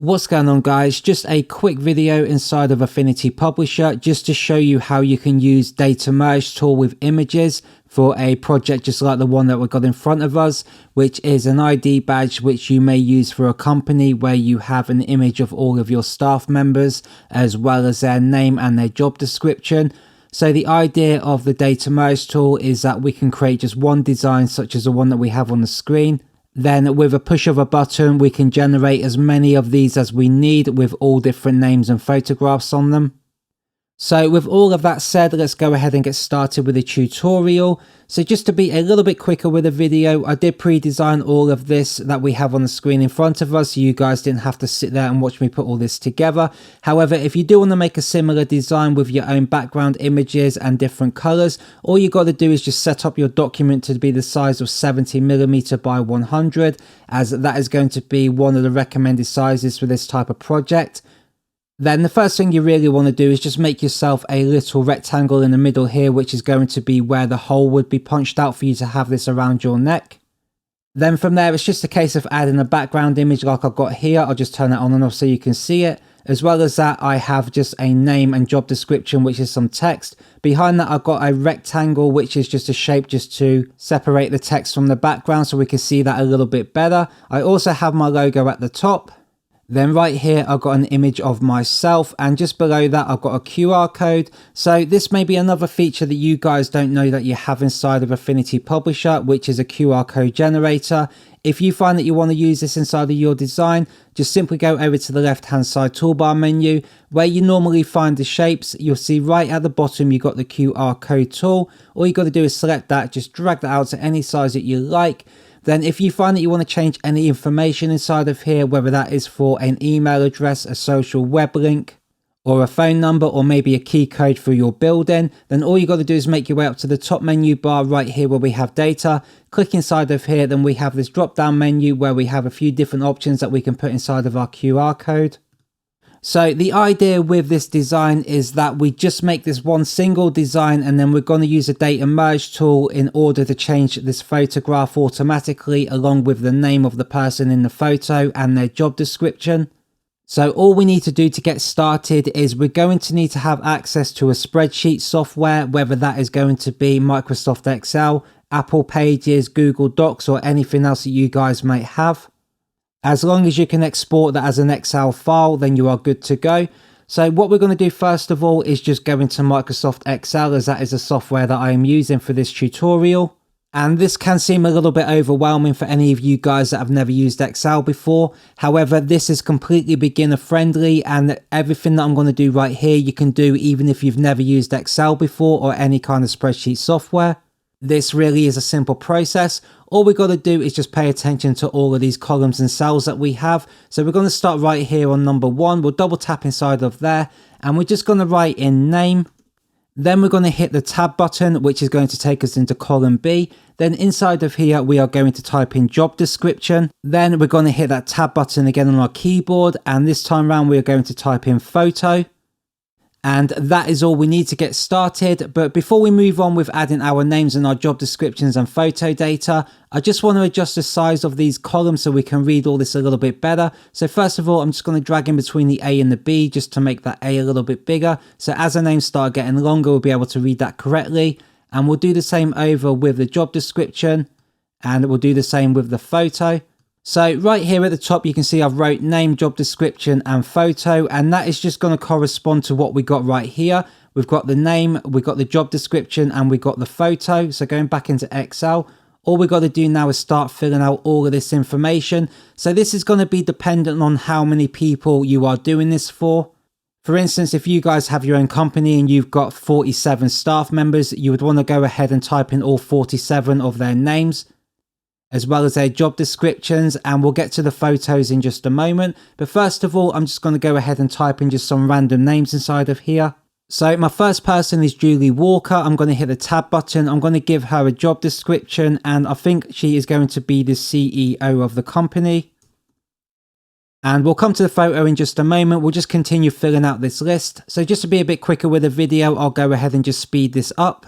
What's going on, guys? Just a quick video inside of Affinity Publisher just to show you how you can use data merge tool with images for a project just like the one that we got in front of us, which is an ID badge which you may use for a company where you have an image of all of your staff members as well as their name and their job description. So the idea of the data merge tool is that we can create just one design such as the one that we have on the screen. Then with a push of a button, we can generate as many of these as we need with all different names and photographs on them. So with all of that said, let's go ahead and get started with the tutorial. So just to be a little bit quicker with the video, I did pre-design all of this that we have on the screen in front of us, so you guys didn't have to sit there and watch me put all this together. However, if you do want to make a similar design with your own background images and different colors, all you got to do is just set up your document to be the size of 70mm by 100, as that is going to be one of the recommended sizes for this type of project. Then the first thing you really want to do is just make yourself a little rectangle in the middle here, which is going to be where the hole would be punched out for you to have this around your neck. Then from there, it's just a case of adding a background image like I've got here. I'll just turn it on and off so you can see it. As well as that, I have just a name and job description, which is some text. Behind that, I've got a rectangle, which is just a shape just to separate the text from the background so we can see that a little bit better. I also have my logo at the top. Then right here, I've got an image of myself, and just below that, I've got a QR code. So this may be another feature that you guys don't know that you have inside of Affinity Publisher, which is a QR code generator. If you find that you want to use this inside of your design, just simply go over to the left-hand side toolbar menu. Where you normally find the shapes, you'll see right at the bottom, you've got the QR code tool. All you got to do is select that, just drag that out to any size that you like. Then if you find that you want to change any information inside of here, whether that is for an email address, a social web link, or a phone number, or maybe a key code for your building, then all you got to do is make your way up to the top menu bar right here where we have data. Click inside of here, then we have this drop down menu where we have a few different options that we can put inside of our QR code. So the idea with this design is that we just make this one single design, and then we're going to use a data merge tool in order to change this photograph automatically along with the name of the person in the photo and their job description. So all we need to do to get started is we're going to need to have access to a spreadsheet software, whether that is going to be Microsoft Excel, Apple Pages, Google Docs, or anything else that you guys might have. As long as you can export that as an Excel file, then you are good to go. So what we're going to do first of all is just go into Microsoft Excel, as that is the software that I am using for this tutorial. And this can seem a little bit overwhelming for any of you guys that have never used Excel before. However, this is completely beginner friendly, and everything that I'm going to do right here you can do even if you've never used Excel before or any kind of spreadsheet software. This really is a simple process. All we got to do is just pay attention to all of these columns and cells that we have. So we're going to start right here on number 1. We'll double tap inside of there, and we're just going to write in name. Then we're going to hit the tab button, which is going to take us into column B. Then inside of here, we are going to type in job description. Then we're going to hit that tab button again on our keyboard, and this time around we are going to type in photo. And that is all we need to get started. But before we move on with adding our names and our job descriptions and photo data, I just want to adjust the size of these columns so we can read all this a little bit better. So first of all, I'm just going to drag in between the A and the B just to make that A a little bit bigger. So as the names start getting longer, we'll be able to read that correctly. And we'll do the same over with the job description, and we'll do the same with the photo. So right here at the top, you can see I've wrote name, job description and photo, and that is just going to correspond to what we got right here. We've got the name, we've got the job description, and we've got the photo. So going back into Excel, all we got to do now is start filling out all of this information. So this is going to be dependent on how many people you are doing this for. For instance, if you guys have your own company and you've got 47 staff members, you would want to go ahead and type in all 47 of their names, as well as their job descriptions, and we'll get to the photos in just a moment. But first of all, I'm just going to go ahead and type in just some random names inside of here. So my first person is Julie Walker. I'm going to hit the tab button. I'm going to give her a job description, and I think she is going to be the CEO of the company. And we'll come to the photo in just a moment. We'll just continue filling out this list. So just to be a bit quicker with the video, I'll go ahead and just speed this up.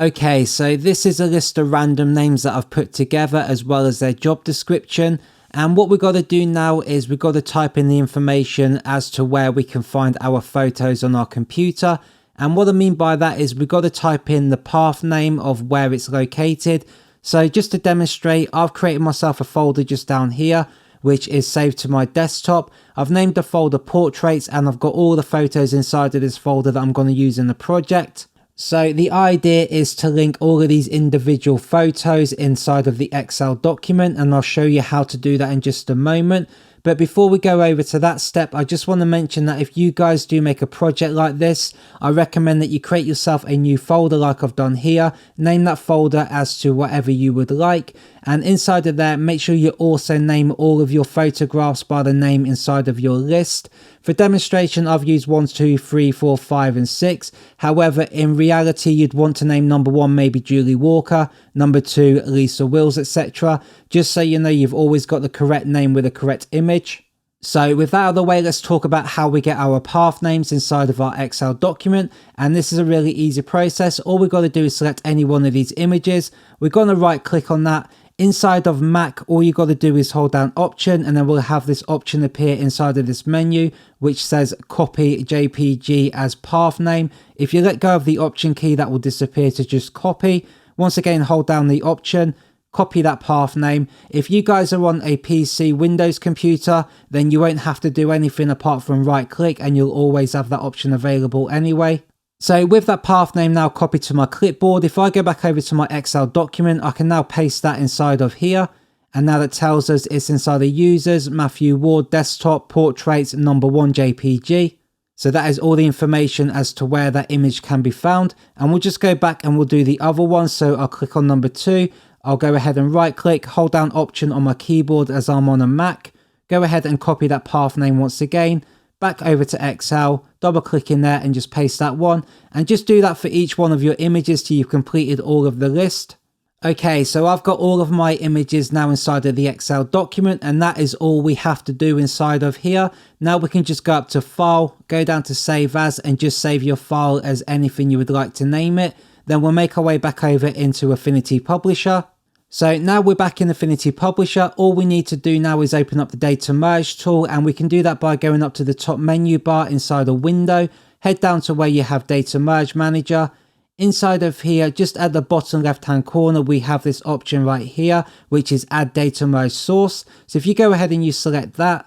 Okay, so this is a list of random names that I've put together as well as their job description. And what we've got to do now is we've got to type in the information as to where we can find our photos on our computer. And what I mean by that is we've got to type in the path name of where it's located. So just to demonstrate, I've created myself a folder just down here, which is saved to my desktop. I've named the folder Portraits, and I've got all the photos inside of this folder that I'm going to use in the project. So the idea is to link all of these individual photos inside of the Excel document, and I'll show you how to do that in just a moment. But before we go over to that step, I just want to mention that if you guys do make a project like this, I recommend that you create yourself a new folder like I've done here. Name that folder as to whatever you would like. And inside of there, make sure you also name all of your photographs by the name inside of your list. For demonstration, I've used 1, 2, 3, 4, 5, and 6. However, in reality, you'd want to name number 1 maybe Julie Walker, number 2 Lisa Wills, etc. Just so you know you've always got the correct name with the correct image. So with that out of the way, let's talk about how we get our path names inside of our Excel document. And this is a really easy process. All we've got to do is select any one of these images. We're going to right click on that. Inside of Mac, all you got to do is hold down Option, and then we'll have this option appear inside of this menu, which says Copy JPG as path name. If you let go of the Option key, that will disappear to just copy. Once again, hold down the Option, copy that path name. If you guys are on a PC Windows computer, then you won't have to do anything apart from right click, and you'll always have that option available anyway. So with that path name now copied to my clipboard, if I go back over to my Excel document, I can now paste that inside of here. And now that tells us it's inside the users, Matthew Ward, desktop, portraits, number 1 JPG. So that is all the information as to where that image can be found. And we'll just go back and we'll do the other one. So I'll click on number 2. I'll go ahead and right click, hold down Option on my keyboard as I'm on a Mac. Go ahead and copy that path name once again. Back over to Excel, double click in there and just paste that one, and just do that for each one of your images till you've completed all of the list. Okay, so I've got all of my images now inside of the Excel document, and that is all we have to do inside of here. Now we can just go up to File, go down to Save As, and just save your file as anything you would like to name it. Then we'll make our way back over into Affinity Publisher. So now we're back in Affinity Publisher. All we need to do now is open up the Data Merge tool, and we can do that by going up to the top menu bar inside a window, head down to where you have Data Merge Manager. Inside of here, just at the bottom left hand corner, we have this option right here, which is Add Data Merge Source. So if you go ahead and you select that,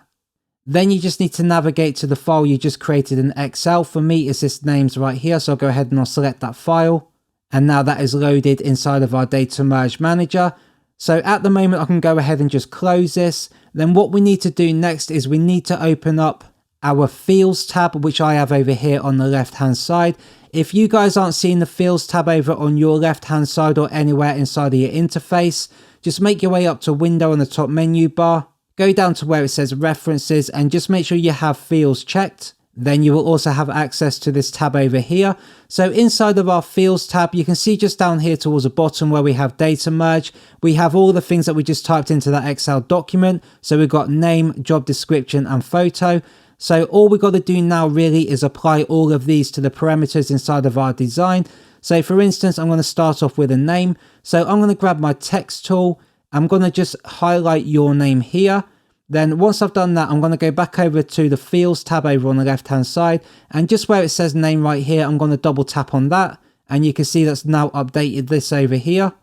then you just need to navigate to the file you just created in Excel. For me, it's this names right here, so I'll go ahead and I'll select that file. And now that is loaded inside of our Data Merge Manager. So at the moment, I can go ahead and just close this. Then what we need to do next is we need to open up our Fields tab, which I have over here on the left hand side. If you guys aren't seeing the Fields tab over on your left hand side or anywhere inside of your interface, just make your way up to Window on the top menu bar. Go down to where it says References and just make sure you have Fields checked. Then you will also have access to this tab over here. So inside of our Fields tab, you can see just down here towards the bottom where we have Data Merge, we have all the things that we just typed into that Excel document. So we've got name, job description, and photo. So all we've got to do now really is apply all of these to the parameters inside of our design. So for instance, I'm going to start off with a name. So I'm going to grab my text tool. I'm going to just highlight your name here. Then once I've done that, I'm going to go back over to the Fields tab over on the left hand side, and just where it says name right here, I'm going to double tap on that, and you can see that's now updated this over here.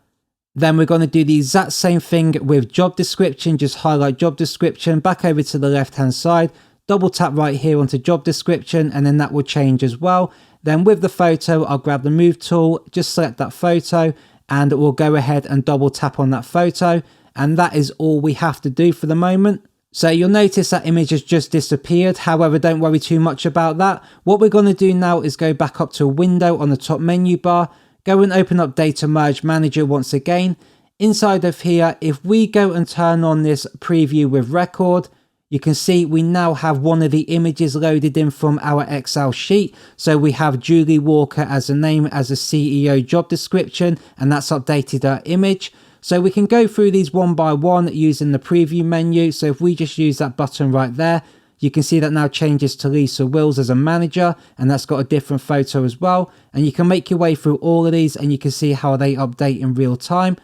Then we're going to do the exact same thing with job description. Just highlight job description, back over to the left hand side, double tap right here onto job description, and then that will change as well. Then with the photo, I'll grab the move tool, just select that photo, and we'll go ahead and double tap on that photo, and that is all we have to do for the moment. So you'll notice that image has just disappeared. However, don't worry too much about that. What we're going to do now is go back up to a window on the top menu bar, go and open up Data Merge Manager once again. Inside of here, if we go and turn on this preview with record, you can see we now have one of the images loaded in from our Excel sheet. So we have Julie Walker as a name, as a CEO job description, and that's updated our image. So we can go through these one by one using the preview menu. So if we just use that button right there, you can see that now changes to Lisa Wills as a manager, and that's got a different photo as well. And you can make your way through all of these and you can see how they update in real time.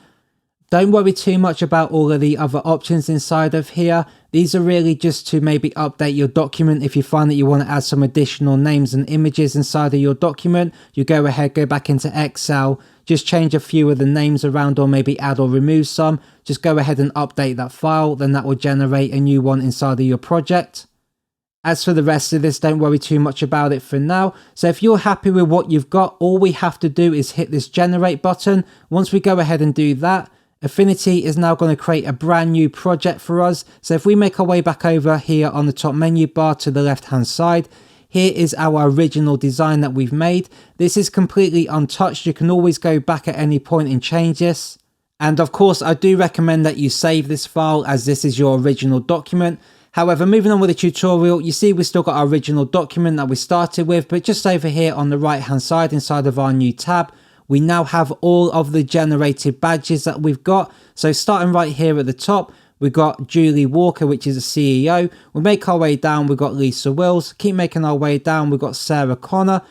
Don't worry too much about all of the other options inside of here. These are really just to maybe update your document. If you find that you want to add some additional names and images inside of your document, you go ahead, go back into Excel, just change a few of the names around or maybe add or remove some. Just go ahead and update that file, then that will generate a new one inside of your project. As for the rest of this, don't worry too much about it for now. So if you're happy with what you've got, all we have to do is hit this generate button. Once we go ahead and do that, Affinity is now going to create a brand new project for us. So if we make our way back over here on the top menu bar to the left hand side, here is our original design that we've made. This is completely untouched. You can always go back at any point and change this. And of course, I do recommend that you save this file as this is your original document. However, moving on with the tutorial, you see we've still got our original document that we started with, but just over here on the right hand side inside of our new tab, we now have all of the generated badges that we've got. So starting right here at the top, we've got Julie Walker, which is a CEO. We'll make our way down, we've got Lisa Wills. Keep making our way down, we've got Sarah Connor.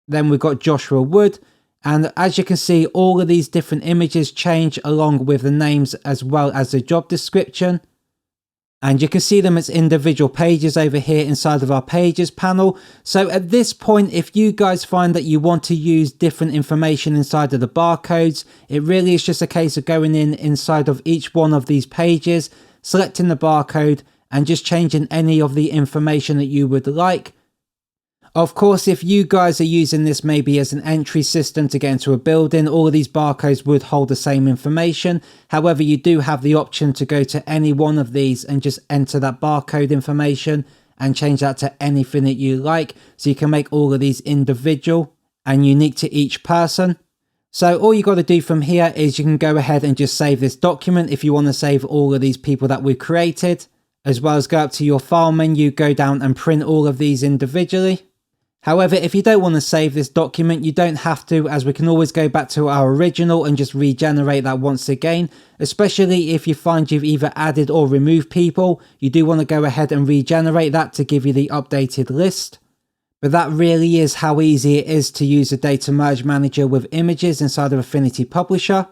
Then we've got Joshua Wood. And as you can see, all of these different images change along with the names as well as the job description. And you can see them as individual pages over here inside of our pages panel. So at this point, if you guys find that you want to use different information inside of the barcodes, it really is just a case of going in inside of each one of these pages, selecting the barcode and just changing any of the information that you would like. Of course, if you guys are using this maybe as an entry system to get into a building, all of these barcodes would hold the same information. However, you do have the option to go to any one of these and just enter that barcode information and change that to anything that you like. So you can make all of these individual and unique to each person. So all you got to do from here is you can go ahead and just save this document if you want to save all of these people that we've created, as well as go up to your file menu, go down and print all of these individually. However, if you don't want to save this document, you don't have to, as we can always go back to our original and just regenerate that once again, especially if you find you've either added or removed people. You do want to go ahead and regenerate that to give you the updated list. But that really is how easy it is to use a data merge manager with images inside of Affinity Publisher.